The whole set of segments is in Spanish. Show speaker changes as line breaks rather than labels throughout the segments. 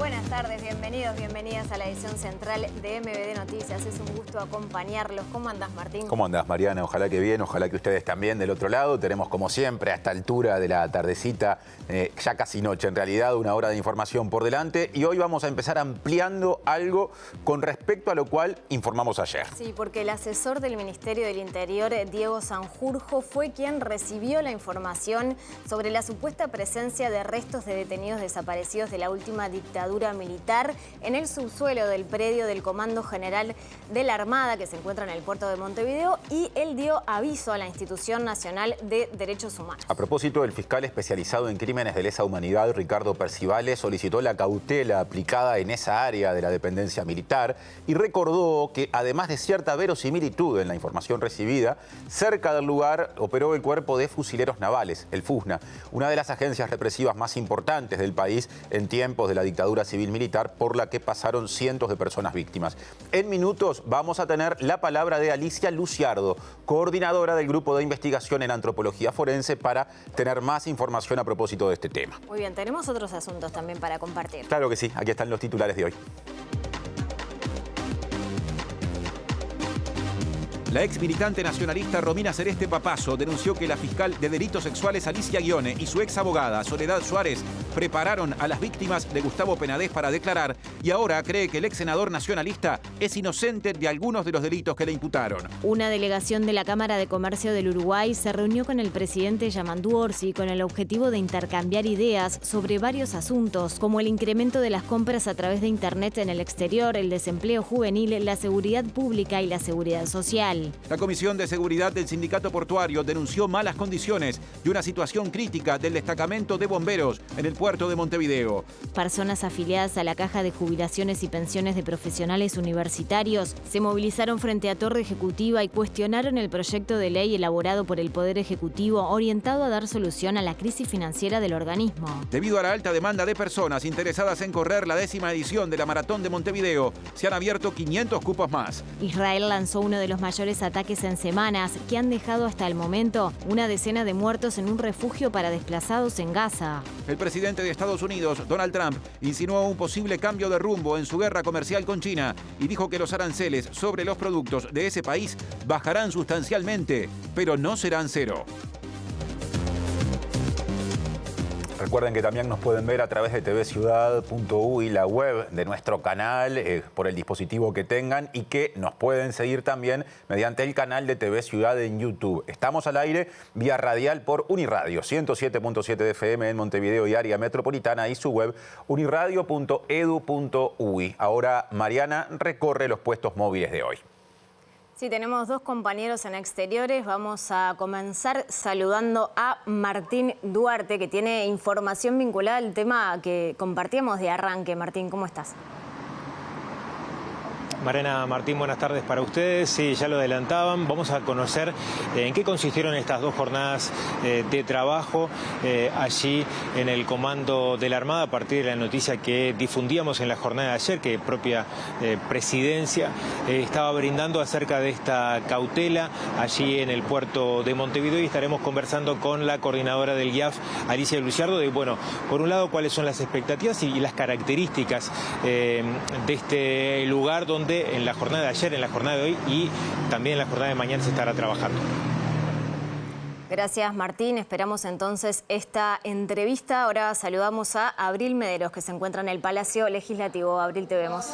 Buenas tardes, bienvenidos, bienvenidas a la edición central de MBD Noticias. Es un gusto acompañarlos. ¿Cómo andás, Martín?
¿Cómo andás, Mariana? Ojalá que bien, ojalá que ustedes también del otro lado. Tenemos, como siempre, a esta altura de la tardecita, ya casi noche en realidad, una hora de información por delante. Y hoy vamos a empezar ampliando algo con respecto a lo cual informamos ayer.
Sí, porque el asesor del Ministerio del Interior, Diego Sanjurjo, fue quien recibió la información sobre la supuesta presencia de restos de detenidos desaparecidos de la última dictadura militar en el subsuelo del predio del Comando General de la Armada, que se encuentra en el puerto de Montevideo, y él dio aviso a la Institución Nacional de Derechos Humanos.
A propósito, el fiscal especializado en crímenes de lesa humanidad, Ricardo Percivale, solicitó la cautela aplicada en esa área de la dependencia militar y recordó que, además de cierta verosimilitud en la información recibida, cerca del lugar operó el Cuerpo de Fusileros Navales, el FUSNA, una de las agencias represivas más importantes del país en tiempos de la dictadura civil-militar, por la que pasaron cientos de personas víctimas. En minutos vamos a tener la palabra de Alicia Luciardo, coordinadora del Grupo de Investigación en Antropología Forense, para tener más información a propósito de este tema.
Muy bien, tenemos otros asuntos también para compartir.
Claro que sí, aquí están los titulares de hoy.
La ex militante nacionalista Romina Celeste Papazo denunció que la fiscal de delitos sexuales Alicia Guione y su ex abogada Soledad Suárez prepararon a las víctimas de Gustavo Penadez para declarar y ahora cree que el ex senador nacionalista es inocente de algunos de los delitos que le imputaron.
Una delegación de la Cámara de Comercio del Uruguay se reunió con el presidente Yamandú Orsi con el objetivo de intercambiar ideas sobre varios asuntos, como el incremento de las compras a través de Internet en el exterior, el desempleo juvenil, la seguridad pública y la seguridad social.
La Comisión de Seguridad del Sindicato Portuario denunció malas condiciones y una situación crítica del destacamento de bomberos en el puerto de Montevideo.
Personas afiliadas a la Caja de Jubilaciones y Pensiones de Profesionales Universitarios se movilizaron frente a Torre Ejecutiva y cuestionaron el proyecto de ley elaborado por el Poder Ejecutivo orientado a dar solución a la crisis financiera del organismo.
Debido a la alta demanda de personas interesadas en correr la 10ª edición de la Maratón de Montevideo, se han abierto 500 cupos más.
Israel lanzó uno de los mayores ataques en semanas que han dejado hasta el momento una decena de muertos en un refugio para desplazados en Gaza.
El presidente de Estados Unidos, Donald Trump, insinuó un posible cambio de rumbo en su guerra comercial con China y dijo que los aranceles sobre los productos de ese país bajarán sustancialmente, pero no serán cero.
Recuerden que también nos pueden ver a través de tvciudad.uy, la web de nuestro canal, por el dispositivo que tengan, y que nos pueden seguir también mediante el canal de TV Ciudad en YouTube. Estamos al aire vía radial por Uniradio, 107.7 de FM en Montevideo y área metropolitana, y su web uniradio.edu.uy. Ahora Mariana recorre los puestos móviles de hoy.
Sí, tenemos dos compañeros en exteriores. Vamos a comenzar saludando a Martín Duarte, que tiene información vinculada al tema que compartíamos de arranque. Martín, ¿cómo estás?
Mariana, Martín, buenas tardes para ustedes. Sí, ya lo adelantaban. Vamos a conocer en qué consistieron estas dos jornadas de trabajo allí en el Comando de la Armada, a partir de la noticia que difundíamos en la jornada de ayer, que propia presidencia estaba brindando acerca de esta cautela allí en el puerto de Montevideo, y estaremos conversando con la coordinadora del GIAF, Alicia Luciardo, de, bueno, por un lado, cuáles son las expectativas y las características de este lugar donde en la jornada de ayer, en la jornada de hoy y también en la jornada de mañana se estará trabajando.
Gracias, Martín. Esperamos entonces esta entrevista. Ahora saludamos a Abril Mederos, que se encuentra en el Palacio Legislativo. Abril, te vemos.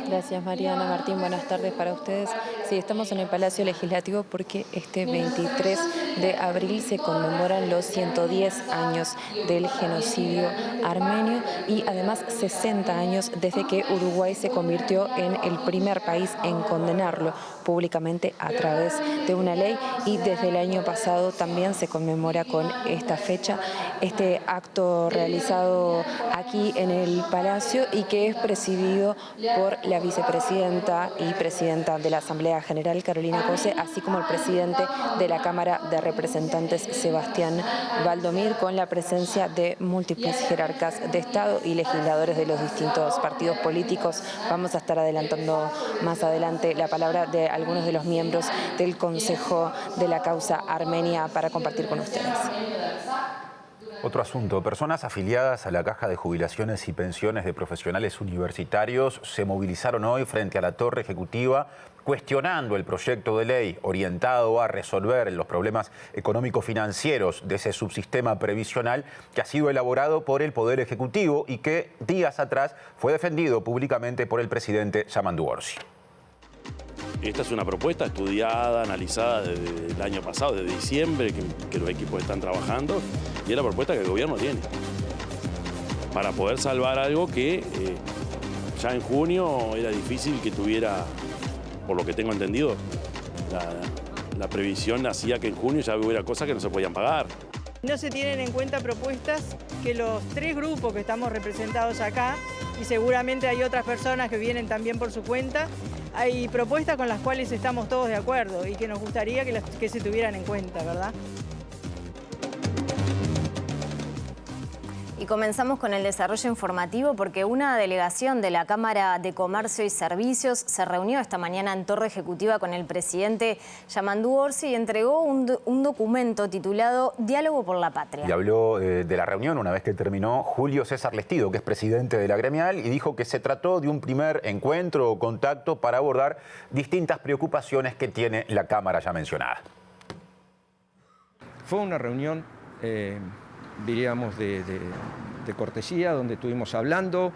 Gracias, Mariana. Martín, buenas tardes para ustedes. Sí, estamos en el Palacio Legislativo porque este 23 de abril se conmemoran los 110 años del genocidio armenio y además 60 años desde que Uruguay se convirtió en el primer país en condenarlo públicamente a través de una ley, y desde el año pasado también se conmemora con esta fecha este acto realizado aquí en el Palacio y que es presidido por la vicepresidenta y presidenta de la Asamblea General, Carolina Cose, así como el presidente de la Cámara de Representantes, Sebastián Valdomir, con la presencia de múltiples jerarcas de Estado y legisladores de los distintos partidos políticos. Vamos a estar adelantando más adelante la palabra de algunos de los miembros del Consejo de la Causa Armenia para compartir con ustedes.
Otro asunto. Personas afiliadas a la Caja de Jubilaciones y Pensiones de Profesionales Universitarios se movilizaron hoy frente a la Torre Ejecutiva cuestionando el proyecto de ley orientado a resolver los problemas económico-financieros de ese subsistema previsional que ha sido elaborado por el Poder Ejecutivo y que días atrás fue defendido públicamente por el presidente Yamandu Orsi.
Esta es una propuesta estudiada, analizada desde el año pasado, desde diciembre, que los equipos están trabajando, y es la propuesta que el gobierno tiene para poder salvar algo que ya en junio era difícil que tuviera, por lo que tengo entendido, la previsión hacía que en junio ya hubiera cosas que no se podían pagar.
No se tienen en cuenta propuestas que los tres grupos que estamos representados acá, y seguramente hay otras personas que vienen también por su cuenta, hay propuestas con las cuales estamos todos de acuerdo y que nos gustaría que se tuvieran en cuenta, ¿verdad?
Y comenzamos con el desarrollo informativo porque una delegación de la Cámara de Comercio y Servicios se reunió esta mañana en Torre Ejecutiva con el presidente Yamandu Orsi y entregó un documento titulado Diálogo por la Patria.
Y habló de la reunión una vez que terminó Julio César Lestido, que es presidente de la gremial, y dijo que se trató de un primer encuentro o contacto para abordar distintas preocupaciones que tiene la Cámara ya mencionada.
Fue una reunión diríamos, de cortesía, donde estuvimos hablando,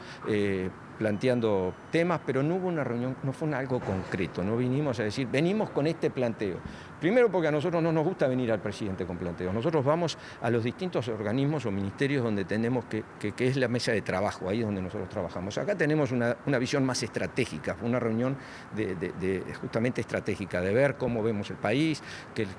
planteando temas, pero no hubo una reunión, no fue algo concreto, no vinimos a decir, venimos con este planteo. Primero porque a nosotros no nos gusta venir al presidente con planteos, nosotros vamos a los distintos organismos o ministerios donde tenemos que es la mesa de trabajo, ahí es donde nosotros trabajamos. Acá tenemos una visión más estratégica, una reunión justamente estratégica, de ver cómo vemos el país,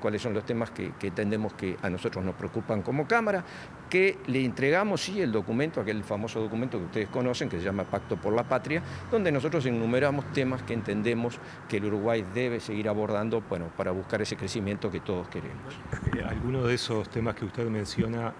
cuáles son los temas que entendemos que a nosotros nos preocupan como Cámara, que le entregamos, sí, el documento, aquel famoso documento que ustedes conocen, que se llama Pacto por la Patria, donde nosotros enumeramos temas que entendemos que el Uruguay debe seguir abordando, bueno, para buscar ese crecimiento que todos queremos.
¿Alguno de esos temas que usted menciona,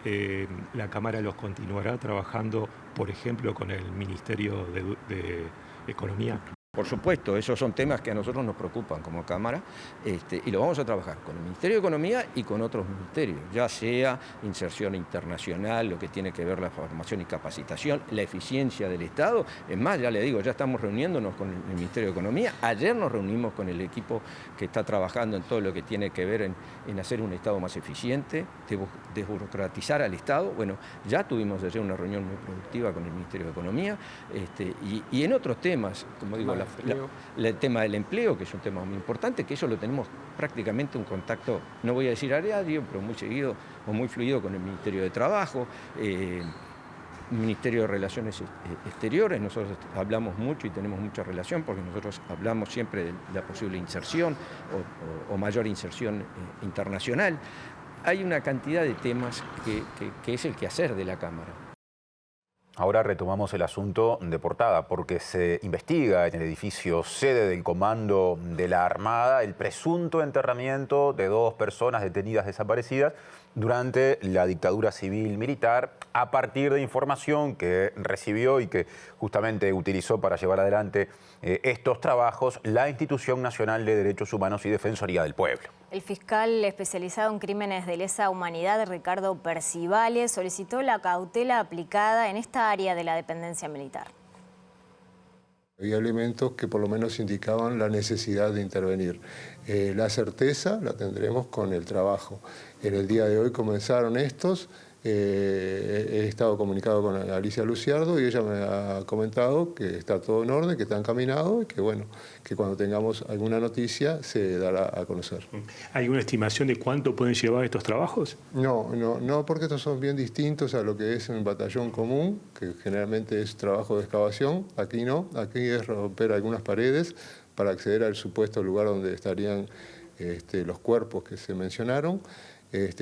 la Cámara los continuará trabajando, por ejemplo, con el Ministerio de Economía?
Por supuesto, esos son temas que a nosotros nos preocupan como Cámara y lo vamos a trabajar con el Ministerio de Economía y con otros ministerios, ya sea inserción internacional, lo que tiene que ver la formación y capacitación, la eficiencia del Estado. Es más, ya le digo, ya estamos reuniéndonos con el Ministerio de Economía. Ayer nos reunimos con el equipo que está trabajando en todo lo que tiene que ver en hacer un Estado más eficiente, desburocratizar al Estado. Bueno, ya tuvimos ayer una reunión muy productiva con el Ministerio de Economía y en otros temas, como digo, el tema del empleo, que es un tema muy importante, que eso lo tenemos prácticamente un contacto, no voy a decir a diario, pero muy seguido o muy fluido con el Ministerio de Trabajo, Ministerio de Relaciones Exteriores. Nosotros hablamos mucho y tenemos mucha relación porque nosotros hablamos siempre de la posible inserción o mayor inserción internacional. Hay una cantidad de temas que es el quehacer de la Cámara.
Ahora retomamos el asunto de portada porque se investiga en el edificio sede del Comando de la Armada el presunto enterramiento de 2 personas detenidas desaparecidas durante la dictadura civil-militar a partir de información que recibió y que justamente utilizó para llevar adelante estos trabajos la Institución Nacional de Derechos Humanos y Defensoría del Pueblo.
El fiscal especializado en crímenes de lesa humanidad, Ricardo Percivales, solicitó la cautela aplicada en esta área de la dependencia militar.
Había elementos que por lo menos indicaban la necesidad de intervenir. La certeza la tendremos con el trabajo. En el día de hoy comenzaron estos. He estado comunicado con Alicia Luciardo y ella me ha comentado que está todo en orden, que está encaminado y que bueno, que cuando tengamos alguna noticia se dará a conocer.
¿Hay una estimación de cuánto pueden llevar estos trabajos?
No, porque estos son bien distintos a lo que es un batallón común, que generalmente es trabajo de excavación. Aquí no, aquí es romper algunas paredes para acceder al supuesto lugar donde estarían los cuerpos que se mencionaron.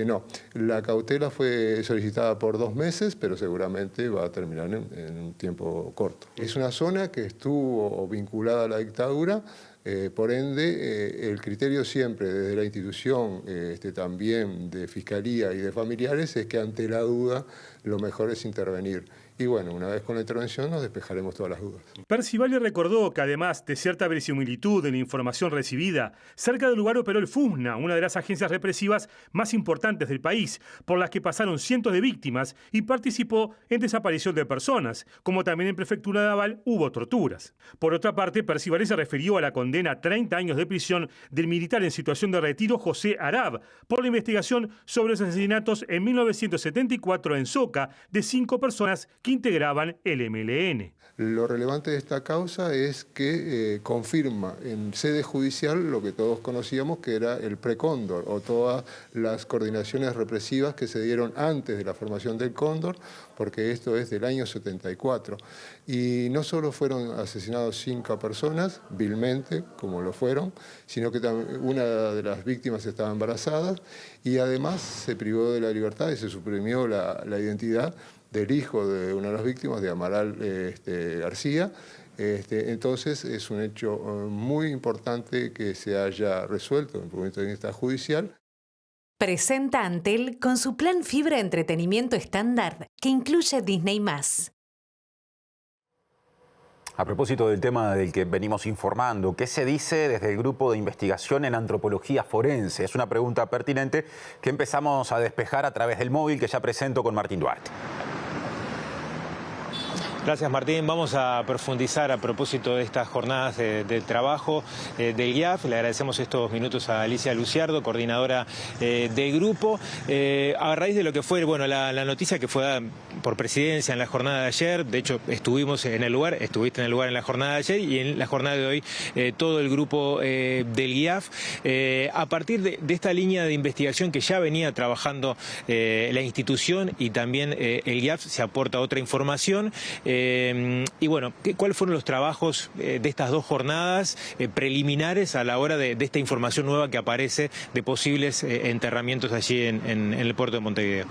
No, la cautela fue solicitada por 2 meses, pero seguramente va a terminar en un tiempo corto. Es una zona que estuvo vinculada a la dictadura, por ende, el criterio siempre desde la institución, también de Fiscalía y de familiares, es que ante la duda lo mejor es intervenir. Y bueno, una vez con la intervención nos despejaremos todas las dudas.
Percivale recordó que además de cierta verosimilitud en la información recibida, cerca del lugar operó el FUSNA, una de las agencias represivas más importantes del país, por las que pasaron cientos de víctimas y participó en desaparición de personas, como también en Prefectura de Aval hubo torturas. Por otra parte, Percivale se refirió a la condena a 30 años de prisión del militar en situación de retiro José Arab por la investigación sobre los asesinatos en 1974 en Soca de 5 personas que integraban el MLN.
Lo relevante de esta causa es que confirma en sede judicial lo que todos conocíamos que era el Precóndor o todas las coordinaciones represivas que se dieron antes de la formación del Cóndor, porque esto es del año 74. Y no solo fueron asesinados 5 personas, vilmente, como lo fueron, sino que una de las víctimas estaba embarazada y además se privó de la libertad y se suprimió la identidad del hijo de una de las víctimas, de Amaral García. Entonces es un hecho muy importante que se haya resuelto desde el punto de vista judicial.
Presenta Antel con su plan fibra entretenimiento estándar que incluye Disney+.
A propósito del tema del que venimos informando, ¿qué se dice desde el Grupo de Investigación en Antropología Forense? Es una pregunta pertinente que empezamos a despejar a través del móvil que ya presento con Martín Duarte.
Gracias, Martín. Vamos a profundizar a propósito de estas jornadas de trabajo del GIAF. Le agradecemos estos minutos a Alicia Luciardo, coordinadora del grupo. A raíz de lo que fue la noticia que fue dada por presidencia en la jornada de ayer, de hecho estuviste en el lugar en la jornada de ayer y en la jornada de hoy todo el grupo del GIAF. A partir de esta línea de investigación que ya venía trabajando la institución y también el GIAF, se aporta otra información. Y bueno, ¿cuáles fueron los trabajos de estas 2 jornadas preliminares a la hora de esta información nueva que aparece de posibles enterramientos allí en el puerto de Montevideo?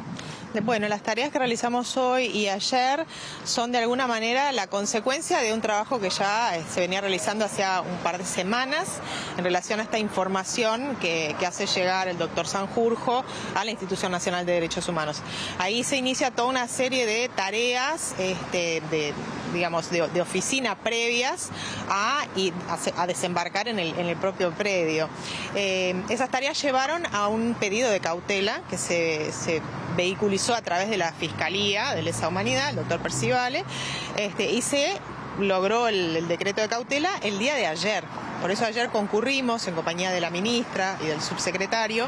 Bueno, las tareas que realizamos hoy y ayer son de alguna manera la consecuencia de un trabajo que ya se venía realizando hace un par de semanas en relación a esta información que hace llegar el doctor Sanjurjo a la Institución Nacional de Derechos Humanos. Ahí se inicia toda una serie de tareas de oficina previas a desembarcar en el propio predio. Esas tareas llevaron a un pedido de cautela que se vehiculizó a través de la Fiscalía de Lesa Humanidad, el doctor Percivale, y se logró el decreto de cautela el día de ayer. Por eso ayer concurrimos en compañía de la ministra y del subsecretario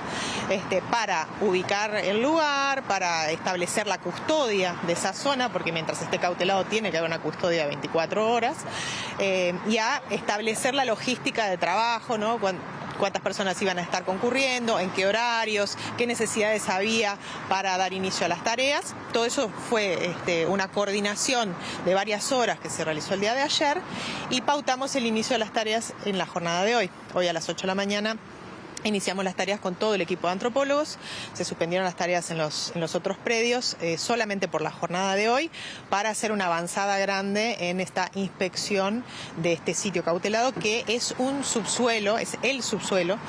para ubicar el lugar, para establecer la custodia de esa zona, porque mientras esté cautelado tiene que haber una custodia de 24 horas, y a establecer la logística de trabajo, ¿no? Cuántas personas iban a estar concurriendo, en qué horarios, qué necesidades había para dar inicio a las tareas. Todo eso fue una coordinación de varias horas que se realizó el día de ayer y pautamos el inicio de las tareas en la jornada de hoy. Hoy a las 8 de la mañana iniciamos las tareas con todo el equipo de antropólogos, se suspendieron las tareas en los otros predios solamente por la jornada de hoy para hacer una avanzada grande en esta inspección de este sitio cautelado que es un subsuelo, es el subsuelo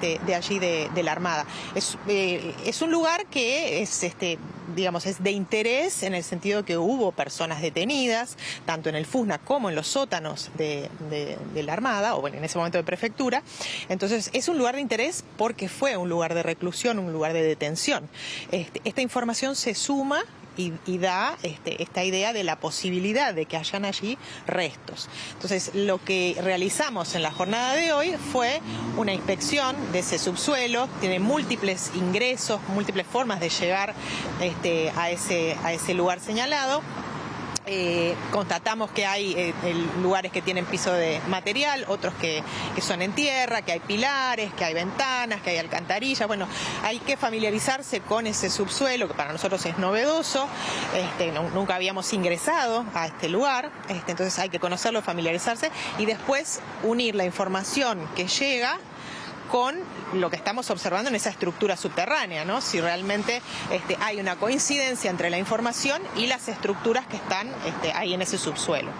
de allí de la Armada. Es un lugar que es de interés en el sentido que hubo personas detenidas, tanto en el FUSNA como en los sótanos de la Armada, o en ese momento de prefectura. Entonces es un lugar de interés porque fue un lugar de reclusión, un lugar de detención. Esta información se suma y da esta idea de la posibilidad de que hayan allí restos. Entonces, lo que realizamos en la jornada de hoy fue una inspección de ese subsuelo, tiene múltiples ingresos, múltiples formas de llegar a ese lugar señalado. Constatamos que hay lugares que tienen piso de material, otros que son en tierra, que hay pilares, que hay ventanas, que hay alcantarillas. Bueno, hay que familiarizarse con ese subsuelo, que para nosotros es novedoso. Nunca habíamos ingresado a este lugar, entonces hay que conocerlo, familiarizarse y después unir la información que llega con lo que estamos observando en esa estructura subterránea, ¿no? Si realmente hay una coincidencia entre la información y las estructuras que están ahí en ese subsuelo.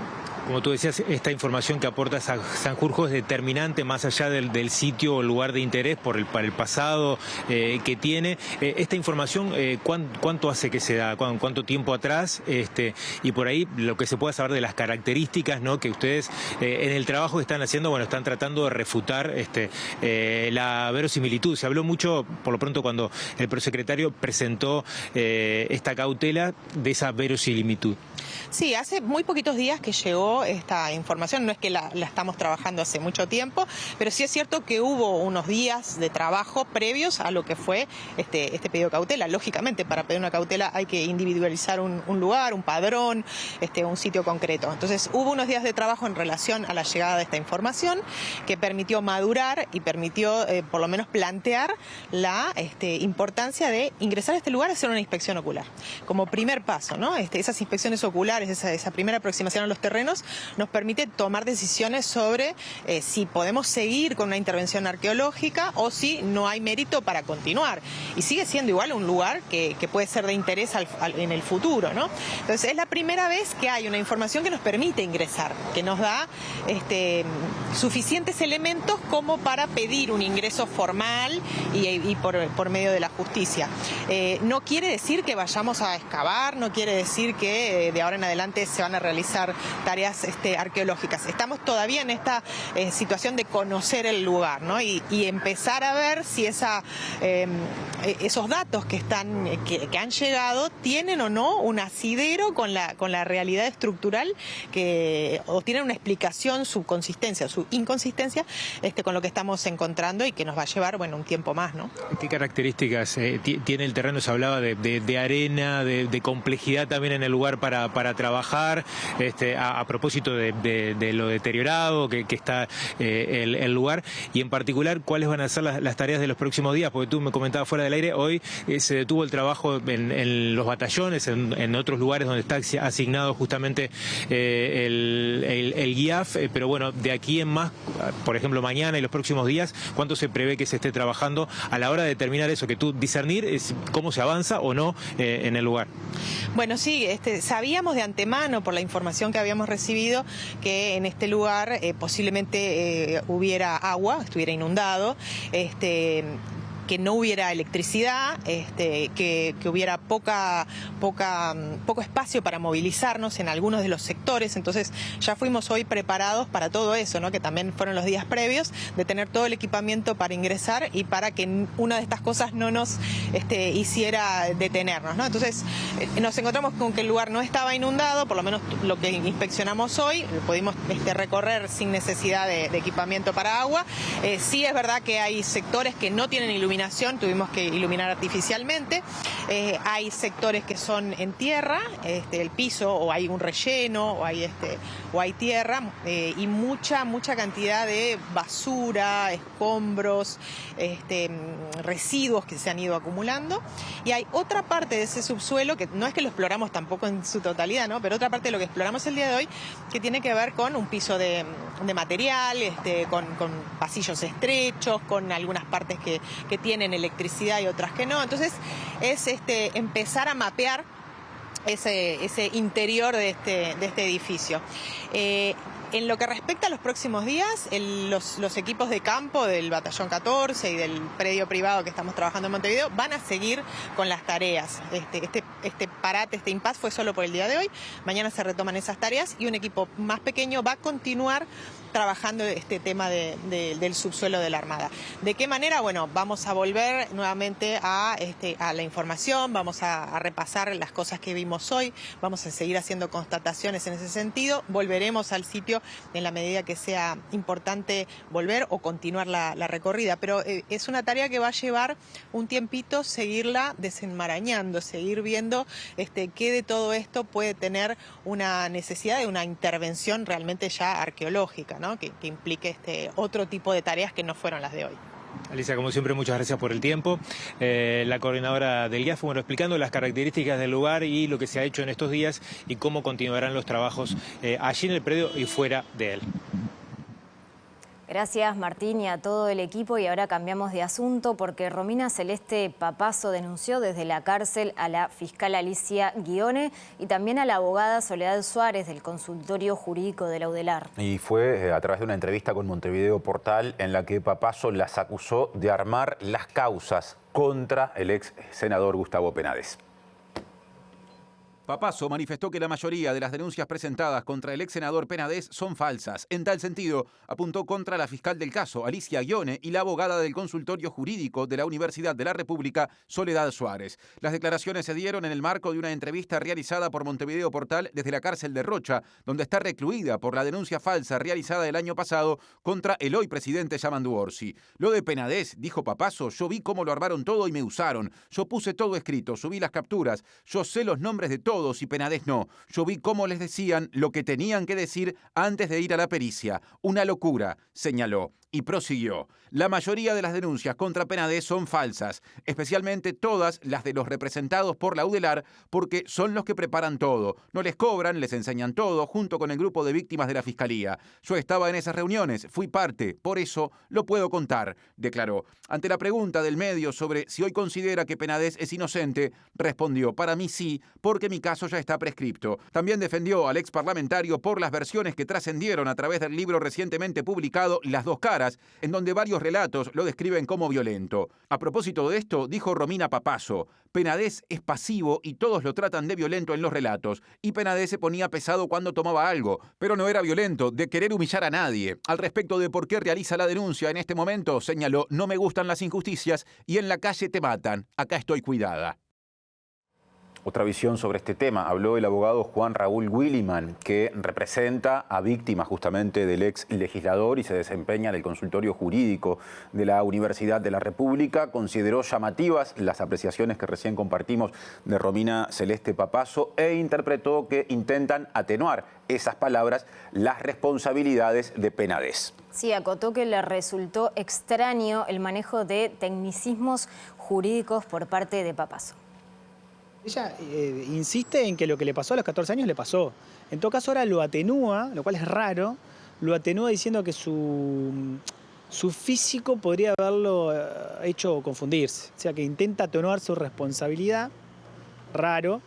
Como tú decías, esta información que aporta Sanjurjo es determinante más allá del sitio o lugar de interés para el pasado que tiene. Esta información, ¿cuánto hace que se da? ¿Cuánto tiempo atrás? Y por ahí lo que se pueda saber de las características, ¿no?, que ustedes en el trabajo que están haciendo, bueno, están tratando de refutar la verosimilitud. Se habló mucho, por lo pronto, cuando el prosecretario presentó esta cautela, de esa verosimilitud.
Sí, hace muy poquitos días que llegó esta información, no es que la estamos trabajando hace mucho tiempo, pero sí es cierto que hubo unos días de trabajo previos a lo que fue este pedido de cautela. Lógicamente, para pedir una cautela hay que individualizar un lugar, un padrón, un sitio concreto. Entonces, hubo unos días de trabajo en relación a la llegada de esta información que permitió madurar y permitió, por lo menos, plantear la importancia de ingresar a este lugar y hacer una inspección ocular. Como primer paso, ¿no? Esas inspecciones oculares, esa primera aproximación a los terrenos nos permite tomar decisiones sobre si podemos seguir con una intervención arqueológica o si no hay mérito para continuar. Y sigue siendo igual un lugar que puede ser de interés en el futuro, ¿no? Entonces, es la primera vez que hay una información que nos permite ingresar, que nos da suficientes elementos como para pedir un ingreso formal y por medio de la justicia. No quiere decir que vayamos a excavar, no quiere decir que de ahora en adelante se van a realizar tareas arqueológicas. Estamos todavía en esta situación de conocer el lugar, ¿no? Y empezar a ver si esos datos que han llegado tienen o no un asidero con la realidad estructural o tienen una explicación, su consistencia, su inconsistencia con lo que estamos encontrando y que nos va a llevar, bueno, un tiempo más, ¿no?
¿Qué características tiene el terreno? Se hablaba de arena, de complejidad también en el lugar para trabajar, a propósito de lo deteriorado que está el lugar, y en particular, ¿cuáles van a ser las tareas de los próximos días? Porque tú me comentabas fuera del aire, hoy se detuvo el trabajo en los batallones, en otros lugares donde está asignado justamente el GIAF, pero bueno, de aquí en más, por ejemplo, mañana y los próximos días, ¿cuánto se prevé que se esté trabajando a la hora de determinar eso, que tú discernir cómo se avanza o no en el lugar?
Bueno, sí, sabíamos de antemano, por la información que habíamos recibido, que en este lugar posiblemente hubiera agua, estuviera inundado, que no hubiera electricidad, que hubiera poco espacio para movilizarnos en algunos de los sectores. Entonces ya fuimos hoy preparados para todo eso, ¿no? Que también fueron los días previos, de tener todo el equipamiento para ingresar y para que una de estas cosas no nos hiciera detenernos, ¿no? Entonces nos encontramos con que el lugar no estaba inundado, por lo menos lo que inspeccionamos hoy, pudimos recorrer sin necesidad de equipamiento para agua. Sí es verdad que hay sectores que no tienen iluminación, tuvimos que iluminar artificialmente. Hay sectores que son en tierra, el piso, o hay un relleno, o hay tierra, y mucha cantidad de basura, escombros, residuos que se han ido acumulando. Y hay otra parte de ese subsuelo, que no es que lo exploramos tampoco en su totalidad, ¿no? Pero otra parte de lo que exploramos el día de hoy, que tiene que ver con un piso de material, con pasillos estrechos, con algunas partes que tienen electricidad y otras que no. Entonces es empezar a mapear ese interior de este edificio. En lo que respecta a los próximos días, los equipos de campo del Batallón 14 y del predio privado que estamos trabajando en Montevideo van a seguir con las tareas. Este parate, este impasse fue solo por el día de hoy. Mañana se retoman esas tareas y un equipo más pequeño va a continuar trabajando este tema del subsuelo de la Armada. ¿De qué manera? Bueno, vamos a volver nuevamente a la información, vamos a repasar las cosas que vimos hoy, vamos a seguir haciendo constataciones en ese sentido, volveremos al sitio en la medida que sea importante volver o continuar la recorrida, pero es una tarea que va a llevar un tiempito seguirla desenmarañando, seguir viendo qué de todo esto puede tener una necesidad de una intervención realmente ya arqueológica, ¿no? Que implique otro tipo de tareas que no fueron las de hoy.
Alicia, como siempre, muchas gracias por el tiempo. La coordinadora del GIAF, bueno, explicando las características del lugar y lo que se ha hecho en estos días y cómo continuarán los trabajos allí en el predio y fuera de él.
Gracias, Martín, y a todo el equipo. Y ahora cambiamos de asunto porque Romina Celeste Papazo denunció desde la cárcel a la fiscal Alicia Ghione y también a la abogada Soledad Suárez del consultorio jurídico de la UDELAR.
Y fue a través de una entrevista con Montevideo Portal en la que Papazo las acusó de armar las causas contra el ex senador Gustavo Penades.
Papazo manifestó que la mayoría de las denuncias presentadas contra el ex senador Penades son falsas. En tal sentido, apuntó contra la fiscal del caso, Alicia Ghione, y la abogada del consultorio jurídico de la Universidad de la República, Soledad Suárez. Las declaraciones se dieron en el marco de una entrevista realizada por Montevideo Portal desde la cárcel de Rocha, donde está recluida por la denuncia falsa realizada el año pasado contra el hoy presidente Yamandu Orsi. Lo de Penades, dijo Papazo, yo vi cómo lo armaron todo y me usaron. Yo puse todo escrito, subí las capturas, yo sé los nombres de todos y Penades no. Yo vi cómo les decían lo que tenían que decir antes de ir a la pericia. Una locura, señaló. Y prosiguió. La mayoría de las denuncias contra Penades son falsas, especialmente todas las de los representados por la UDELAR, porque son los que preparan todo. No les cobran, les enseñan todo, junto con el grupo de víctimas de la Fiscalía. Yo estaba en esas reuniones, fui parte, por eso lo puedo contar, declaró. Ante la pregunta del medio sobre si hoy considera que Penades es inocente, respondió, para mí sí, porque mi caso ya está prescripto. También defendió al ex parlamentario por las versiones que trascendieron a través del libro recientemente publicado Las dos caras, en donde varios relatos lo describen como violento. A propósito de esto, dijo Romina Papazo, Penades es pasivo y todos lo tratan de violento en los relatos, y Penades se ponía pesado cuando tomaba algo, pero no era violento, de querer humillar a nadie. Al respecto de por qué realiza la denuncia en este momento, señaló, no me gustan las injusticias y en la calle te matan, acá estoy cuidada.
Otra visión sobre este tema. Habló el abogado Juan Raúl Williman, que representa a víctimas justamente del ex legislador y se desempeña en el consultorio jurídico de la Universidad de la República. Consideró llamativas las apreciaciones que recién compartimos de Romina Celeste Papazo e interpretó que intentan atenuar esas palabras, las responsabilidades de Penades.
Sí, acotó que le resultó extraño el manejo de tecnicismos jurídicos por parte de Papazo.
Ella insiste en que lo que le pasó a los 14 años le pasó. En todo caso ahora lo atenúa, lo cual es raro, lo atenúa diciendo que su físico podría haberlo hecho confundirse. O sea, que intenta atenuar su responsabilidad, raro,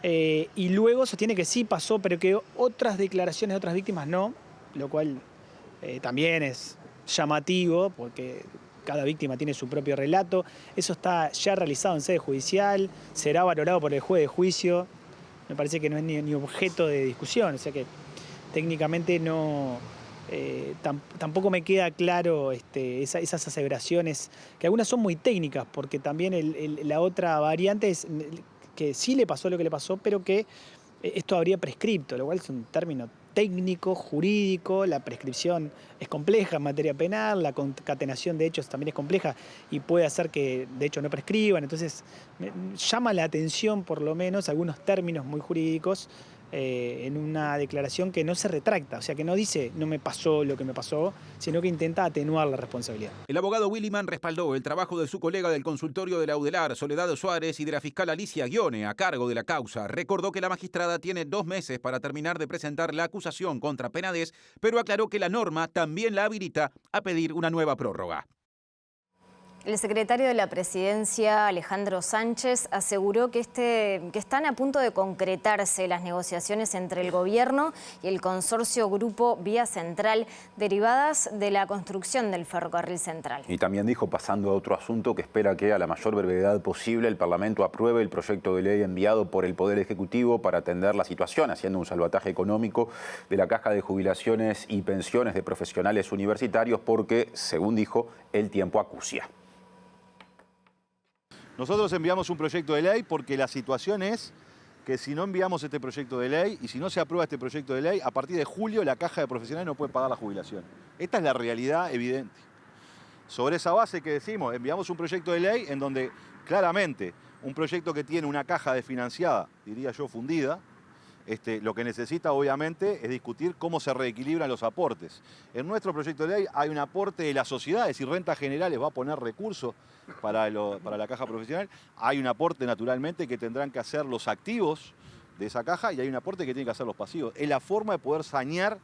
y luego sostiene que sí pasó, pero que otras declaraciones de otras víctimas no, lo cual también es llamativo, porque cada víctima tiene su propio relato. Eso está ya realizado en sede judicial, será valorado por el juez de juicio. Me parece que no es ni objeto de discusión, o sea que técnicamente no, tampoco me queda claro esas aseveraciones, que algunas son muy técnicas, porque también la otra variante es que sí le pasó lo que le pasó, pero que esto habría prescripto, lo cual es un término técnico, jurídico, la prescripción es compleja en materia penal, la concatenación de hechos también es compleja y puede hacer que de hecho no prescriban, entonces llama la atención por lo menos algunos términos muy jurídicos en una declaración que no se retracta, o sea que no dice no me pasó lo que me pasó, sino que intenta atenuar la responsabilidad.
El abogado Williman respaldó el trabajo de su colega del consultorio de la UDELAR, Soledad Suárez, y de la fiscal Alicia Ghione, a cargo de la causa. Recordó que la magistrada tiene 2 meses para terminar de presentar la acusación contra Penades, pero aclaró que la norma también la habilita a pedir una nueva prórroga.
El secretario de la Presidencia, Alejandro Sánchez, aseguró que están a punto de concretarse las negociaciones entre el Gobierno y el consorcio Grupo Vía Central derivadas de la construcción del ferrocarril central.
Y también dijo, pasando a otro asunto, que espera que a la mayor brevedad posible el Parlamento apruebe el proyecto de ley enviado por el Poder Ejecutivo para atender la situación, haciendo un salvataje económico de la Caja de Jubilaciones y Pensiones de Profesionales Universitarios, porque, según dijo, el tiempo acucia.
Nosotros enviamos un proyecto de ley porque la situación es que si no enviamos este proyecto de ley y si no se aprueba este proyecto de ley, a partir de julio la Caja de Profesionales no puede pagar la jubilación. Esta es la realidad evidente. Sobre esa base que decimos, enviamos un proyecto de ley en donde claramente un proyecto que tiene una caja desfinanciada, diría yo fundida, lo que necesita obviamente es discutir cómo se reequilibran los aportes. En nuestro proyecto de ley hay un aporte de la sociedad, es decir, Rentas Generales va a poner recursos para la caja profesional. Hay un aporte naturalmente que tendrán que hacer los activos de esa caja y hay un aporte que tienen que hacer los pasivos. Es la forma de poder sanear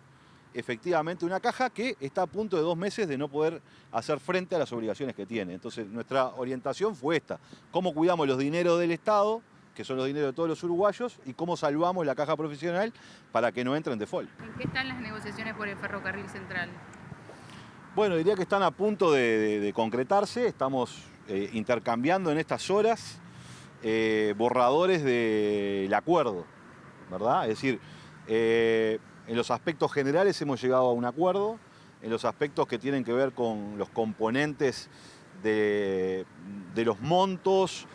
efectivamente una caja que está a punto de 2 meses de no poder hacer frente a las obligaciones que tiene. Entonces nuestra orientación fue esta: cómo cuidamos los dineros del Estado, que son los dineros de todos los uruguayos, y cómo salvamos la caja profesional para que no entre en default.
¿En qué están las negociaciones por el ferrocarril central?
Bueno, diría que están a punto de concretarse. Estamos intercambiando en estas horas borradores del acuerdo, ¿verdad? Es decir, en los aspectos generales hemos llegado a un acuerdo. En los aspectos que tienen que ver con los componentes de los montos,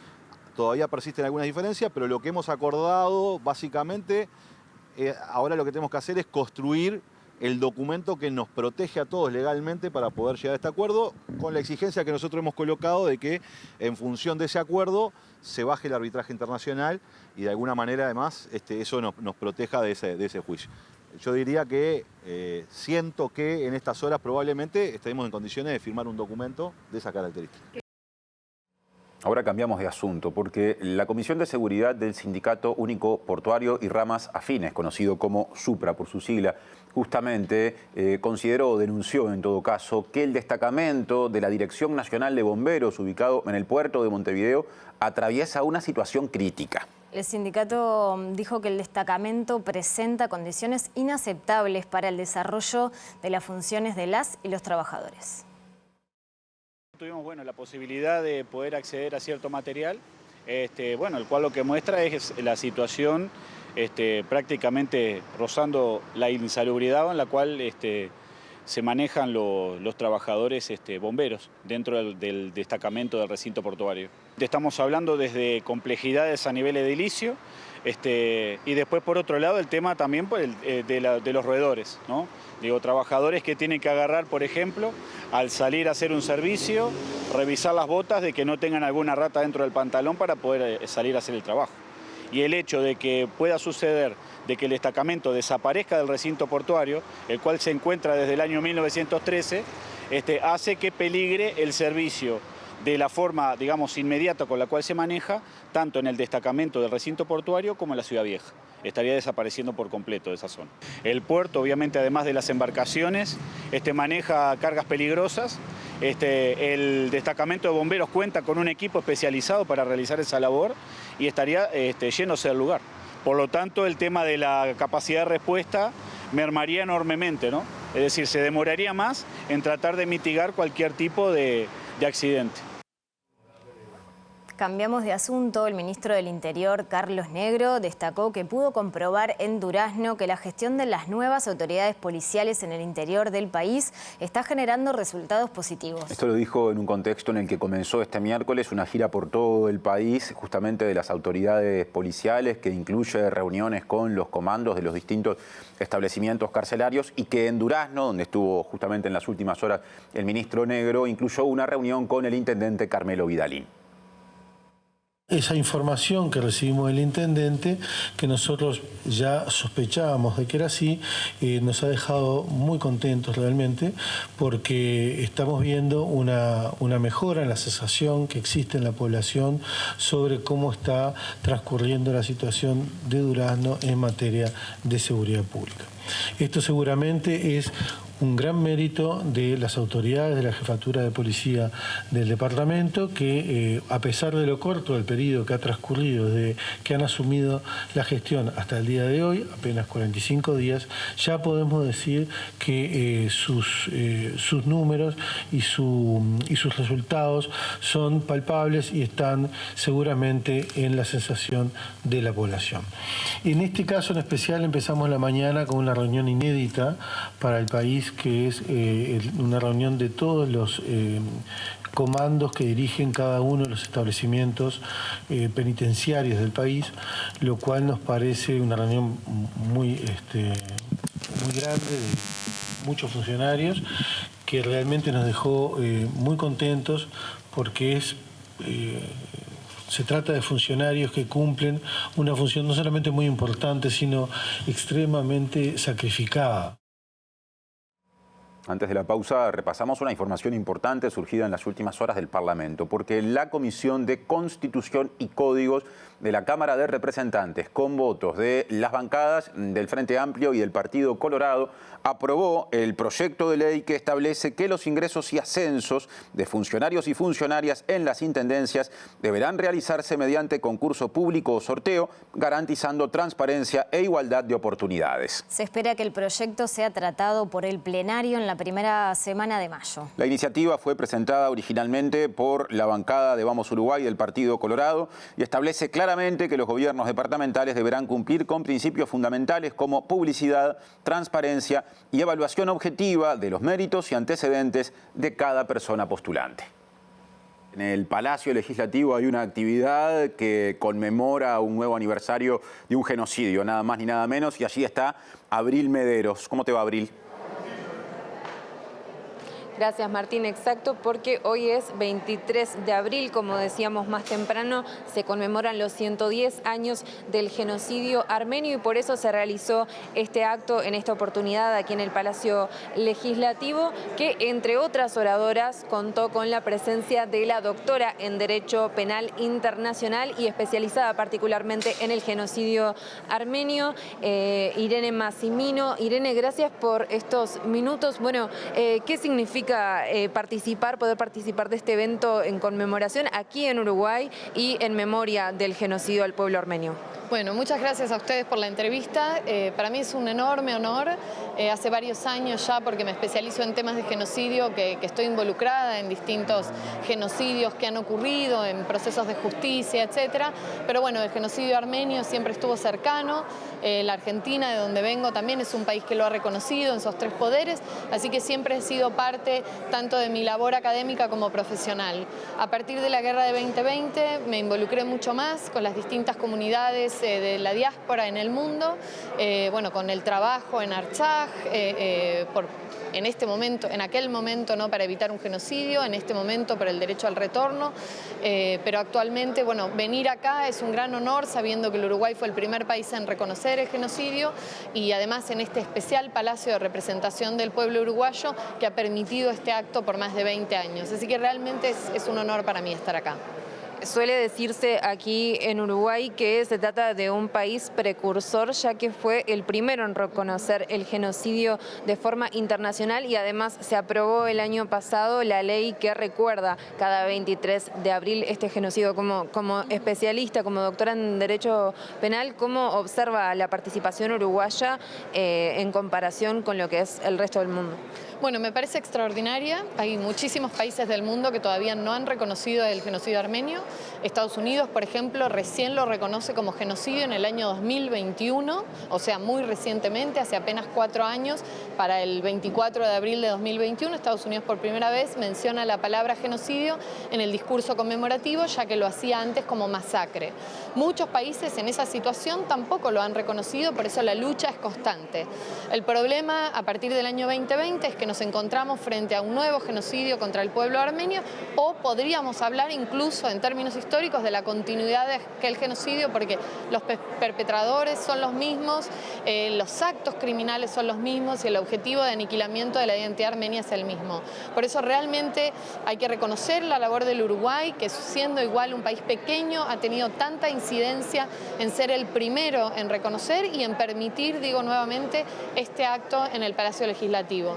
todavía persisten algunas diferencias, pero lo que hemos acordado, básicamente, ahora lo que tenemos que hacer es construir el documento que nos protege a todos legalmente para poder llegar a este acuerdo, con la exigencia que nosotros hemos colocado de que en función de ese acuerdo se baje el arbitraje internacional y de alguna manera además eso nos proteja de ese juicio. Yo diría que siento que en estas horas probablemente estaremos en condiciones de firmar un documento de esa característica.
Ahora cambiamos de asunto porque la Comisión de Seguridad del Sindicato Único Portuario y Ramas Afines, conocido como SUPRA por su sigla, justamente consideró o denunció en todo caso que el destacamento de la Dirección Nacional de Bomberos, ubicado en el puerto de Montevideo, atraviesa una situación crítica.
El sindicato dijo que el destacamento presenta condiciones inaceptables para el desarrollo de las funciones de las y los trabajadores.
Tuvimos la posibilidad de poder acceder a cierto material, el cual lo que muestra es la situación prácticamente rozando la insalubridad en la cual se manejan los trabajadores bomberos dentro del destacamento del recinto portuario. Estamos hablando desde complejidades a nivel edilicio y después por otro lado el tema también de los roedores, ¿no? Digo, trabajadores que tienen que agarrar, por ejemplo, al salir a hacer un servicio, revisar las botas de que no tengan alguna rata dentro del pantalón para poder salir a hacer el trabajo. Y el hecho de que pueda suceder de que el destacamento desaparezca del recinto portuario, el cual se encuentra desde el año 1913, hace que peligre el servicio de la forma, digamos, inmediata con la cual se maneja, tanto en el destacamento del recinto portuario como en la Ciudad Vieja. Estaría desapareciendo por completo de esa zona. El puerto, obviamente, además de las embarcaciones, maneja cargas peligrosas. El destacamento de bomberos cuenta con un equipo especializado para realizar esa labor y estaría llenos el lugar. Por lo tanto, el tema de la capacidad de respuesta mermaría enormemente, ¿no? Es decir, se demoraría más en tratar de mitigar cualquier tipo de accidente.
Cambiamos de asunto. El ministro del Interior, Carlos Negro, destacó que pudo comprobar en Durazno que la gestión de las nuevas autoridades policiales en el interior del país está generando resultados positivos.
Esto lo dijo en un contexto en el que comenzó este miércoles una gira por todo el país, justamente de las autoridades policiales, que incluye reuniones con los comandos de los distintos establecimientos carcelarios, y que en Durazno, donde estuvo justamente en las últimas horas el ministro Negro, incluyó una reunión con el intendente Carmelo Vidalín.
Esa información que recibimos del intendente, que nosotros ya sospechábamos de que era así, nos ha dejado muy contentos realmente, porque estamos viendo una mejora en la sensación que existe en la población sobre cómo está transcurriendo la situación de Durazno en materia de seguridad pública. Esto seguramente es un gran mérito de las autoridades de la Jefatura de Policía del departamento, que a pesar de lo corto del periodo que ha transcurrido desde que han asumido la gestión hasta el día de hoy, apenas 45 días, ya podemos decir que sus números y sus resultados son palpables y están seguramente en la sensación de la población. En este caso en especial empezamos la mañana con una reunión inédita para el país, que es una reunión de todos los comandos que dirigen cada uno de los establecimientos penitenciarios del país, lo cual nos parece una reunión muy grande de muchos funcionarios, que realmente nos dejó muy contentos, porque se trata de funcionarios que cumplen una función no solamente muy importante, sino extremadamente sacrificada.
Antes de la pausa repasamos una información importante surgida en las últimas horas del Parlamento, porque la Comisión de Constitución y Códigos de la Cámara de Representantes, con votos de las bancadas del Frente Amplio y del Partido Colorado, aprobó el proyecto de ley que establece que los ingresos y ascensos de funcionarios y funcionarias en las intendencias deberán realizarse mediante concurso público o sorteo, garantizando transparencia e igualdad de oportunidades.
Se espera que el proyecto sea tratado por el plenario en la primera semana de mayo.
La iniciativa fue presentada originalmente por la bancada de Vamos Uruguay del Partido Colorado y establece claramente que los gobiernos departamentales deberán cumplir con principios fundamentales como publicidad, transparencia y evaluación objetiva de los méritos y antecedentes de cada persona postulante. En el Palacio Legislativo hay una actividad que conmemora un nuevo aniversario de un genocidio, nada más ni nada menos, y allí está Abril Mederos. ¿Cómo te va, Abril?
Gracias, Martín. Exacto, porque hoy es 23 de abril, como decíamos más temprano, se conmemoran los 110 años del genocidio armenio y por eso se realizó este acto en esta oportunidad aquí en el Palacio Legislativo, que entre otras oradoras contó con la presencia de la doctora en Derecho Penal Internacional y especializada particularmente en el genocidio armenio, Irene Massimino. Irene, gracias por estos minutos. Bueno, ¿qué significa poder participar de este evento en conmemoración aquí en Uruguay y en memoria del genocidio al pueblo armenio?
Bueno, muchas gracias a ustedes por la entrevista. Para mí es un enorme honor. Hace varios años ya, porque me especializo en temas de genocidio, que estoy involucrada en distintos genocidios que han ocurrido, en procesos de justicia, etcétera. Pero bueno, el genocidio armenio siempre estuvo cercano. La Argentina, de donde vengo, también es un país que lo ha reconocido en esos tres poderes, así que siempre he sido parte tanto de mi labor académica como profesional. A partir de la guerra de 2020 me involucré mucho más con las distintas comunidades de la diáspora en el mundo, bueno, con el trabajo en Artsaj, en aquel momento, ¿no?, para evitar un genocidio, en este momento por el derecho al retorno, pero actualmente, bueno, venir acá es un gran honor sabiendo que el Uruguay fue el primer país en reconocer el genocidio y además en este especial Palacio de Representación del Pueblo Uruguayo que ha permitido este acto por más de 20 años. Así que realmente es un honor para mí estar acá.
Suele decirse aquí en Uruguay que se trata de un país precursor, ya que fue el primero en reconocer el genocidio de forma internacional y además se aprobó el año pasado la ley que recuerda cada 23 de abril este genocidio. Como especialista, como doctora en Derecho Penal, ¿cómo observa la participación uruguaya en comparación con lo que es el resto del mundo?
Bueno, me parece extraordinaria. Hay muchísimos países del mundo que todavía no han reconocido el genocidio armenio. Estados Unidos, por ejemplo, recién lo reconoce como genocidio en el año 2021, o sea, muy recientemente, hace apenas 4 años, para el 24 de abril de 2021, Estados Unidos por primera vez menciona la palabra genocidio en el discurso conmemorativo, ya que lo hacía antes como masacre. Muchos países en esa situación tampoco lo han reconocido, por eso la lucha es constante. El problema a partir del año 2020 es que nos encontramos frente a un nuevo genocidio contra el pueblo armenio, o podríamos hablar incluso en términos históricos de la continuidad de aquel genocidio, porque los perpetradores son los mismos, los actos criminales son los mismos y el objetivo de aniquilamiento de la identidad armenia es el mismo. Por eso realmente hay que reconocer la labor del Uruguay, que siendo igual un país pequeño ha tenido tanta incidencia en ser el primero en reconocer y en permitir, digo nuevamente, este acto en el Palacio Legislativo.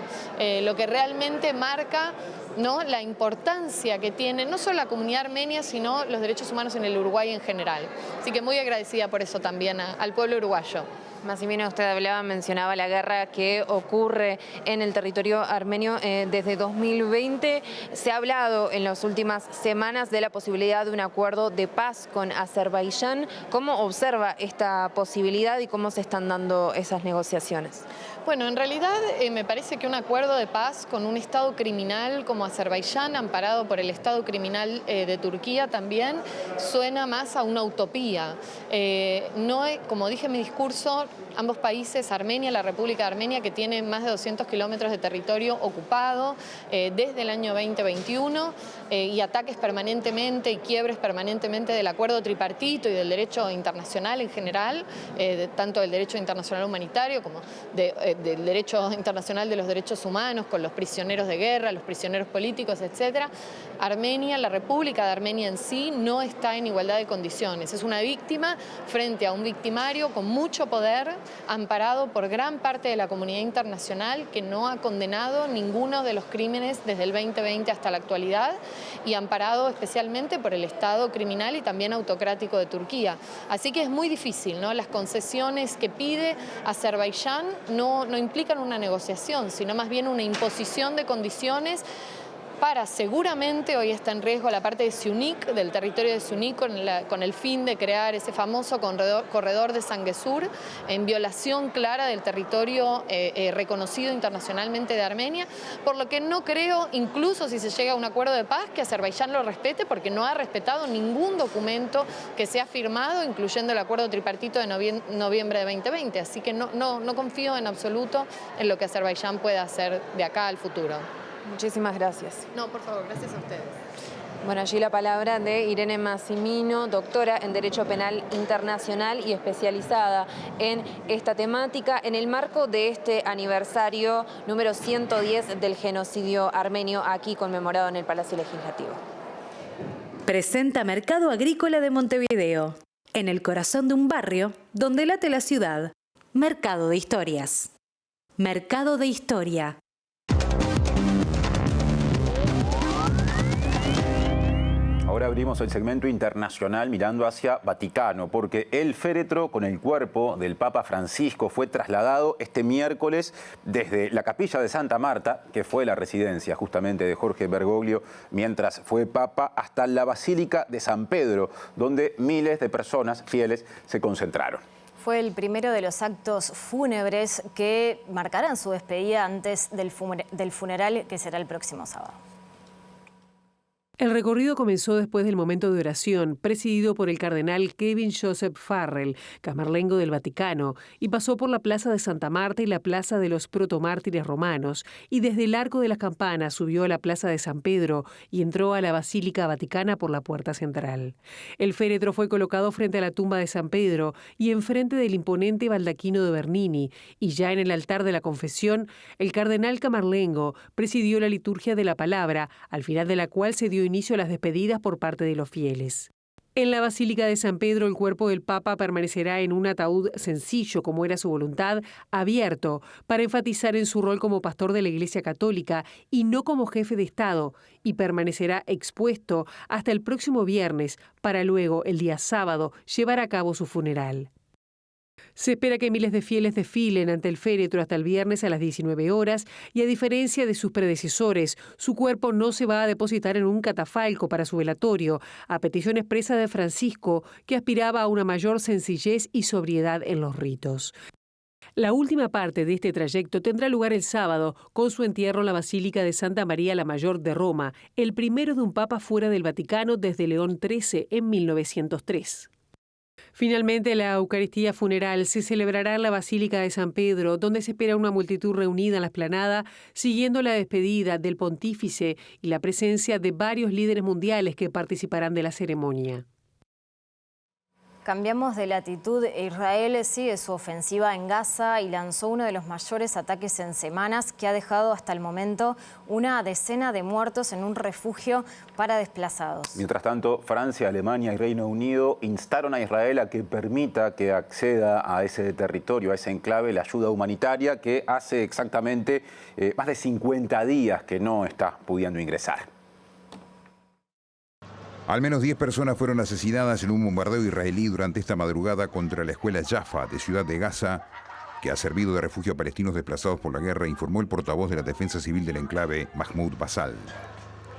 Lo que realmente marca, ¿no?, la importancia que tiene no solo la comunidad armenia, sino los derechos humanos en el Uruguay en general. Así que muy agradecida por eso también al pueblo uruguayo.
Massimino, usted mencionaba la guerra que ocurre en el territorio armenio desde 2020. Se ha hablado en las últimas semanas de la posibilidad de un acuerdo de paz con Azerbaiyán. ¿Cómo observa esta posibilidad y cómo se están dando esas negociaciones?
Bueno, en realidad me parece que un acuerdo de paz con un Estado criminal como Azerbaiyán, amparado por el Estado criminal de Turquía también, suena más a una utopía. Como dije en mi discurso, Ambos países, Armenia, la República de Armenia, que tiene más de 200 kilómetros de territorio ocupado desde el año 2021 y ataques permanentemente y quiebres permanentemente del acuerdo tripartito y del derecho internacional en general, tanto del derecho internacional humanitario como del derecho internacional de los derechos humanos, con los prisioneros de guerra, los prisioneros políticos, etc. Armenia, la República de Armenia en sí, no está en igualdad de condiciones. Es una víctima frente a un victimario con mucho poder, amparado por gran parte de la comunidad internacional que no ha condenado ninguno de los crímenes desde el 2020 hasta la actualidad, y amparado especialmente por el Estado criminal y también autocrático de Turquía. Así que es muy difícil, ¿no? Las concesiones que pide Azerbaiyán no implican una negociación, sino más bien una imposición de condiciones para, seguramente hoy está en riesgo la parte de Syunik, del territorio de Syunik, con el fin de crear ese famoso corredor de Zangezur, en violación clara del territorio reconocido internacionalmente de Armenia, por lo que no creo, incluso si se llega a un acuerdo de paz, que Azerbaiyán lo respete, porque no ha respetado ningún documento que se ha firmado, incluyendo el acuerdo tripartito de noviembre de 2020, así que no confío en absoluto en lo que Azerbaiyán pueda hacer de acá al futuro.
Muchísimas gracias.
No, por favor, gracias a ustedes.
Bueno, allí la palabra de Irene Massimino, doctora en Derecho Penal Internacional y especializada en esta temática, en el marco de este aniversario número 110 del genocidio armenio, aquí conmemorado en el Palacio Legislativo.
Presenta Mercado Agrícola de Montevideo, en el corazón de un barrio donde late la ciudad. Mercado de Historias. Mercado de Historia.
Ahora abrimos el segmento internacional mirando hacia Vaticano, porque el féretro con el cuerpo del Papa Francisco fue trasladado este miércoles desde la capilla de Santa Marta, que fue la residencia justamente de Jorge Bergoglio mientras fue Papa, hasta la Basílica de San Pedro, donde miles de personas fieles se concentraron.
Fue el primero de los actos fúnebres que marcarán su despedida antes del funeral, que será el próximo sábado.
El recorrido comenzó después del momento de oración, presidido por el cardenal Kevin Joseph Farrell, camarlengo del Vaticano, y pasó por la Plaza de Santa Marta y la Plaza de los Protomártires Romanos, y desde el Arco de las Campanas subió a la Plaza de San Pedro y entró a la Basílica Vaticana por la puerta central. El féretro fue colocado frente a la tumba de San Pedro y enfrente del imponente baldaquino de Bernini, y ya en el altar de la confesión, el cardenal camarlengo presidió la liturgia de la palabra, al final de la cual se dio inicio a las despedidas por parte de los fieles. En la Basílica de San Pedro, el cuerpo del Papa permanecerá en un ataúd sencillo, como era su voluntad, abierto, para enfatizar en su rol como pastor de la Iglesia Católica y no como jefe de Estado, y permanecerá expuesto hasta el próximo viernes, para luego, el día sábado, llevar a cabo su funeral. Se espera que miles de fieles desfilen ante el féretro hasta el viernes a las 19 horas y, a diferencia de sus predecesores, su cuerpo no se va a depositar en un catafalco para su velatorio, a petición expresa de Francisco, que aspiraba a una mayor sencillez y sobriedad en los ritos. La última parte de este trayecto tendrá lugar el sábado, con su entierro en la Basílica de Santa María la Mayor de Roma, el primero de un papa fuera del Vaticano desde León XIII en 1903. Finalmente, la Eucaristía funeral se celebrará en la Basílica de San Pedro, donde se espera una multitud reunida en la explanada, siguiendo la despedida del pontífice y la presencia de varios líderes mundiales que participarán de la ceremonia.
Cambiamos de latitud. Israel sigue su ofensiva en Gaza y lanzó uno de los mayores ataques en semanas, que ha dejado hasta el momento una decena de muertos en un refugio para desplazados.
Mientras tanto, Francia, Alemania y Reino Unido instaron a Israel a que permita que acceda a ese territorio, a ese enclave, la ayuda humanitaria que hace exactamente más de 50 días que no está pudiendo ingresar.
Al menos 10 personas fueron asesinadas en un bombardeo israelí durante esta madrugada contra la escuela Jaffa de Ciudad de Gaza, que ha servido de refugio a palestinos desplazados por la guerra, informó el portavoz de la Defensa Civil del enclave, Mahmoud Basal.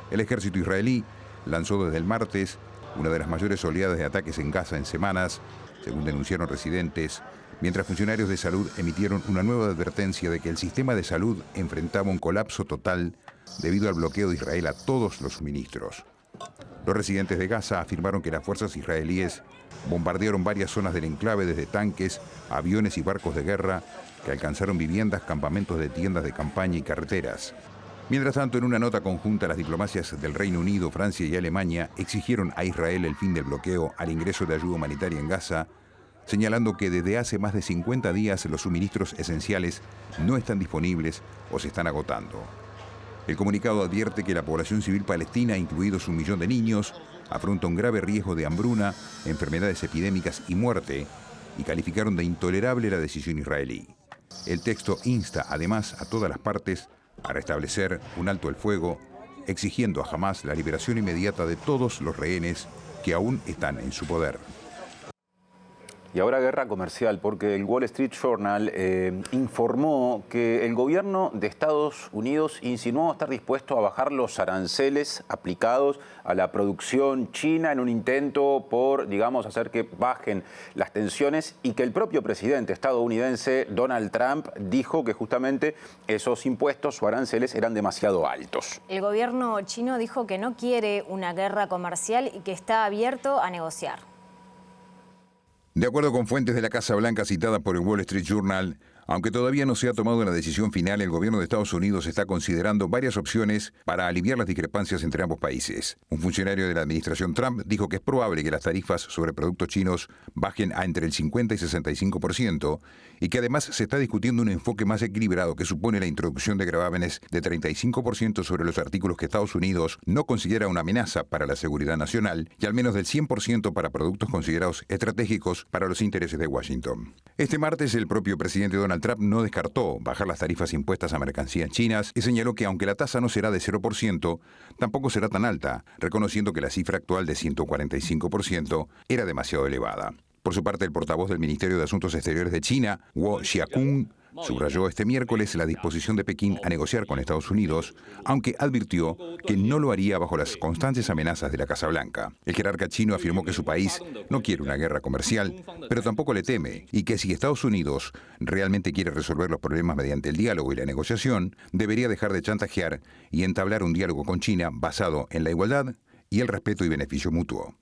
El ejército israelí lanzó desde el martes una de las mayores oleadas de ataques en Gaza en semanas, según denunciaron residentes, mientras funcionarios de salud emitieron una nueva advertencia de que el sistema de salud enfrentaba un colapso total debido al bloqueo de Israel a todos los suministros. Los residentes de Gaza afirmaron que las fuerzas israelíes bombardearon varias zonas del enclave desde tanques, aviones y barcos de guerra que alcanzaron viviendas, campamentos de tiendas de campaña y carreteras. Mientras tanto, en una nota conjunta, las diplomacias del Reino Unido, Francia y Alemania exigieron a Israel el fin del bloqueo al ingreso de ayuda humanitaria en Gaza, señalando que desde hace más de 50 días los suministros esenciales no están disponibles o se están agotando. El comunicado advierte que la población civil palestina, incluidos 1 millón de niños, afronta un grave riesgo de hambruna, enfermedades epidémicas y muerte, y calificaron de intolerable la decisión israelí. El texto insta además a todas las partes a restablecer un alto el fuego, exigiendo a Hamás la liberación inmediata de todos los rehenes que aún están en su poder.
Y ahora guerra comercial, porque el Wall Street Journal informó que el gobierno de Estados Unidos insinuó estar dispuesto a bajar los aranceles aplicados a la producción china en un intento por, digamos, hacer que bajen las tensiones, y que el propio presidente estadounidense Donald Trump dijo que justamente esos impuestos o aranceles eran demasiado altos.
El gobierno chino dijo que no quiere una guerra comercial y que está abierto a negociar.
De acuerdo con fuentes de la Casa Blanca citadas por el Wall Street Journal, aunque todavía no se ha tomado una decisión final, el gobierno de Estados Unidos está considerando varias opciones para aliviar las discrepancias entre ambos países. Un funcionario de la administración Trump dijo que es probable que las tarifas sobre productos chinos bajen a entre el 50 y 65%, y que además se está discutiendo un enfoque más equilibrado que supone la introducción de gravámenes de 35% sobre los artículos que Estados Unidos no considera una amenaza para la seguridad nacional, y al menos del 100% para productos considerados estratégicos para los intereses de Washington. Este martes, el propio presidente Donald Trump no descartó bajar las tarifas impuestas a mercancías chinas y señaló que aunque la tasa no será de 0%, tampoco será tan alta, reconociendo que la cifra actual de 145% era demasiado elevada. Por su parte, el portavoz del Ministerio de Asuntos Exteriores de China, Guo Xiaokun, subrayó este miércoles la disposición de Pekín a negociar con Estados Unidos, aunque advirtió que no lo haría bajo las constantes amenazas de la Casa Blanca. El jerarca chino afirmó que su país no quiere una guerra comercial, pero tampoco le teme, y que si Estados Unidos realmente quiere resolver los problemas mediante el diálogo y la negociación, debería dejar de chantajear y entablar un diálogo con China basado en la igualdad y el respeto y beneficio mutuo.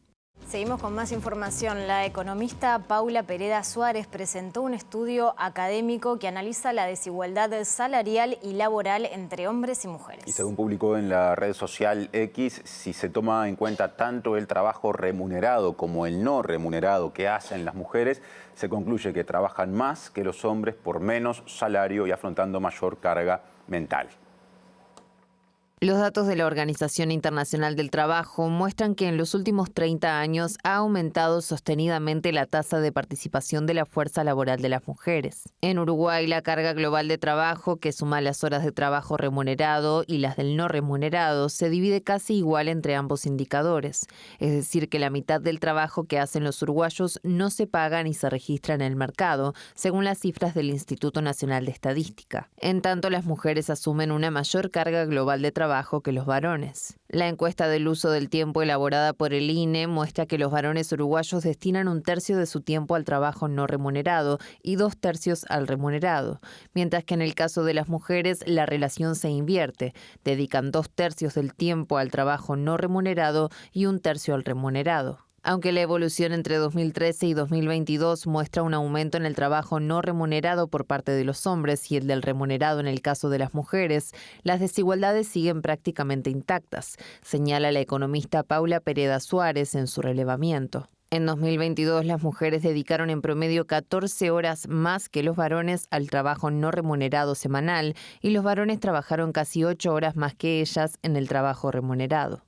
Seguimos con más información. La economista Paula Pereda Suárez presentó un estudio académico que analiza la desigualdad salarial y laboral entre hombres y mujeres.
Y según publicó en la red social X, si se toma en cuenta tanto el trabajo remunerado como el no remunerado que hacen las mujeres, se concluye que trabajan más que los hombres por menos salario y afrontando mayor carga mental.
Los datos de la Organización Internacional del Trabajo muestran que en los últimos 30 años ha aumentado sostenidamente la tasa de participación de la fuerza laboral de las mujeres. En Uruguay, la carga global de trabajo, que suma las horas de trabajo remunerado y las del no remunerado, se divide casi igual entre ambos indicadores. Es decir, que la mitad del trabajo que hacen los uruguayos no se paga ni se registra en el mercado, según las cifras del Instituto Nacional de Estadística. En tanto, las mujeres asumen una mayor carga global de trabajo que los varones. La encuesta del uso del tiempo elaborada por el INE muestra que los varones uruguayos destinan 1/3 de su tiempo al trabajo no remunerado y 2/3 al remunerado, mientras que en el caso de las mujeres la relación se invierte, dedican 2/3 del tiempo al trabajo no remunerado y 1/3 al remunerado. Aunque la evolución entre 2013 y 2022 muestra un aumento en el trabajo no remunerado por parte de los hombres y el del remunerado en el caso de las mujeres, las desigualdades siguen prácticamente intactas, señala la economista Paula Pereda Suárez en su relevamiento. En 2022, las mujeres dedicaron en promedio 14 horas más que los varones al trabajo no remunerado semanal y los varones trabajaron casi 8 horas más que ellas en el trabajo remunerado.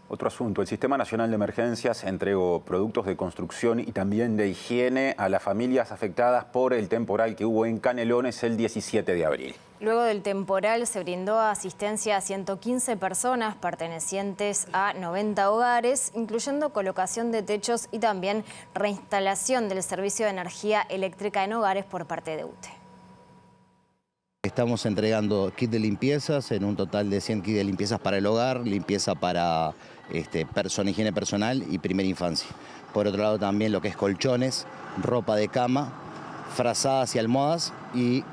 Otro asunto, el Sistema Nacional de Emergencias entregó productos de construcción y también de higiene a las familias afectadas por el temporal que hubo en Canelones el 17 de abril.
Luego del temporal se brindó asistencia a 115 personas pertenecientes a 90 hogares, incluyendo colocación de techos y también reinstalación del servicio de energía eléctrica en hogares por parte de UTE.
Estamos entregando kits de limpiezas en un total de 100 kits de limpiezas para el hogar, limpieza para higiene personal y primera infancia. Por otro lado también lo que es colchones, ropa de cama, frazadas y almohadas y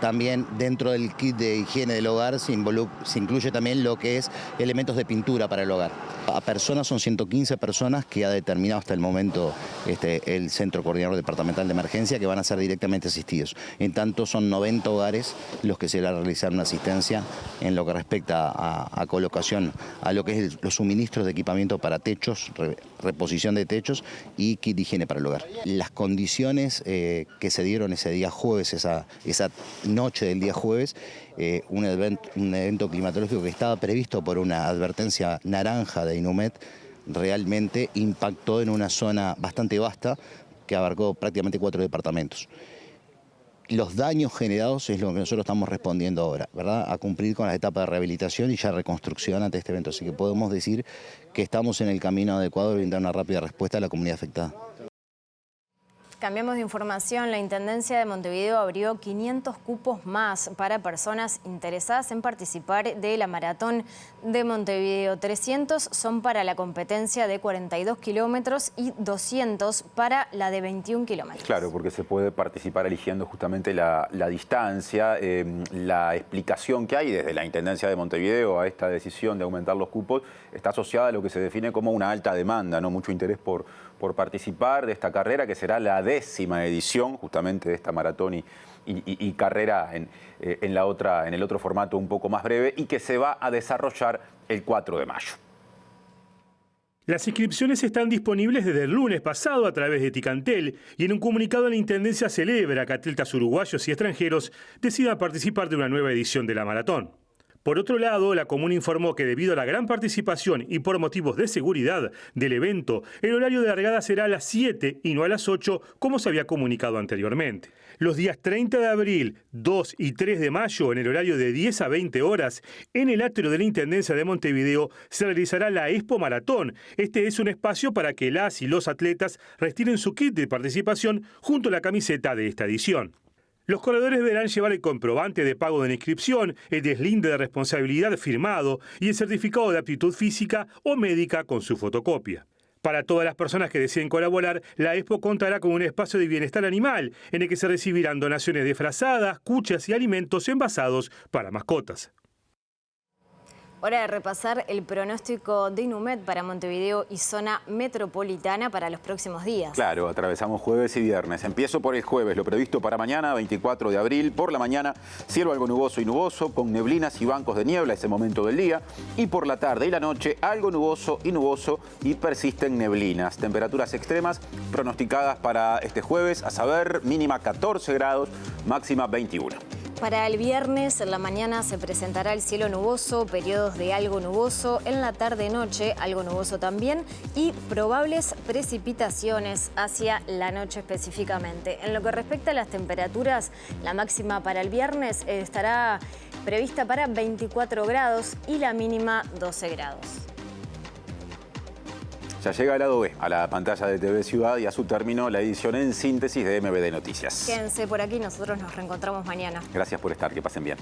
también dentro del kit de higiene del hogar se incluye también lo que es elementos de pintura para el hogar. A personas son 115 personas que ha determinado hasta el momento el Centro Coordinador Departamental de Emergencia que van a ser directamente asistidos. En tanto son 90 hogares los que se va a realizar una asistencia en lo que respecta a colocación, a lo que es los suministros de equipamiento para techos, reposición de techos y kit de higiene para el hogar. Las condiciones que se dieron ese día jueves, esa noche del día jueves, un evento climatológico que estaba previsto por una advertencia naranja de INUMED, realmente impactó en una zona bastante vasta que abarcó prácticamente 4 departamentos. Los daños generados es lo que nosotros estamos respondiendo ahora, ¿verdad? A cumplir con las etapas de rehabilitación y ya reconstrucción ante este evento. Así que podemos decir que estamos en el camino adecuado de brindar una rápida respuesta a la comunidad afectada.
Cambiamos de información. La Intendencia de Montevideo abrió 500 cupos más para personas interesadas en participar de la Maratón de Montevideo. 300 son para la competencia de 42 kilómetros y 200 para la de 21 kilómetros.
Claro, porque se puede participar eligiendo justamente la distancia, la explicación que hay desde la Intendencia de Montevideo a esta decisión de aumentar los cupos está asociada a lo que se define como una alta demanda, ¿no? Mucho interés por participar de esta carrera, que será la 10ª edición justamente de esta maratón y carrera en el otro formato un poco más breve y que se va a desarrollar el 4 de mayo.
Las inscripciones están disponibles desde el lunes pasado a través de Ticantel y en un comunicado la Intendencia celebra que atletas uruguayos y extranjeros decidan participar de una nueva edición de la maratón. Por otro lado, la comuna informó que debido a la gran participación y por motivos de seguridad del evento, el horario de largada será a las 7 y no a las 8, como se había comunicado anteriormente. Los días 30 de abril, 2 y 3 de mayo, en el horario de 10 a 20 horas, en el atrio de la Intendencia de Montevideo, se realizará la Expo Maratón. Este es un espacio para que las y los atletas retiren su kit de participación junto a la camiseta de esta edición. Los corredores deberán llevar el comprobante de pago de la inscripción, el deslinde de responsabilidad firmado y el certificado de aptitud física o médica con su fotocopia. Para todas las personas que deseen colaborar, la Expo contará con un espacio de bienestar animal en el que se recibirán donaciones de frazadas, cuchas y alimentos envasados para mascotas.
Hora de repasar el pronóstico de INUMED para Montevideo y zona metropolitana para los próximos días.
Claro, atravesamos jueves y viernes. Empiezo por el jueves, lo previsto para mañana, 24 de abril. Por la mañana, cielo algo nuboso y nuboso, con neblinas y bancos de niebla ese momento del día. Y por la tarde y la noche, algo nuboso y persisten neblinas. Temperaturas extremas pronosticadas para este jueves, a saber, mínima 14 grados, máxima 21.
Para el viernes, en la mañana se presentará el cielo nuboso, periodos de algo nuboso, en la tarde-noche algo nuboso también y probables precipitaciones hacia la noche específicamente. En lo que respecta a las temperaturas, la máxima para el viernes estará prevista para 24 grados y la mínima 12 grados.
Ya llega el lado B, a la pantalla de TV Ciudad y a su término la edición en síntesis de MBD Noticias.
Quédense por aquí, nosotros nos reencontramos mañana.
Gracias por estar, que pasen bien.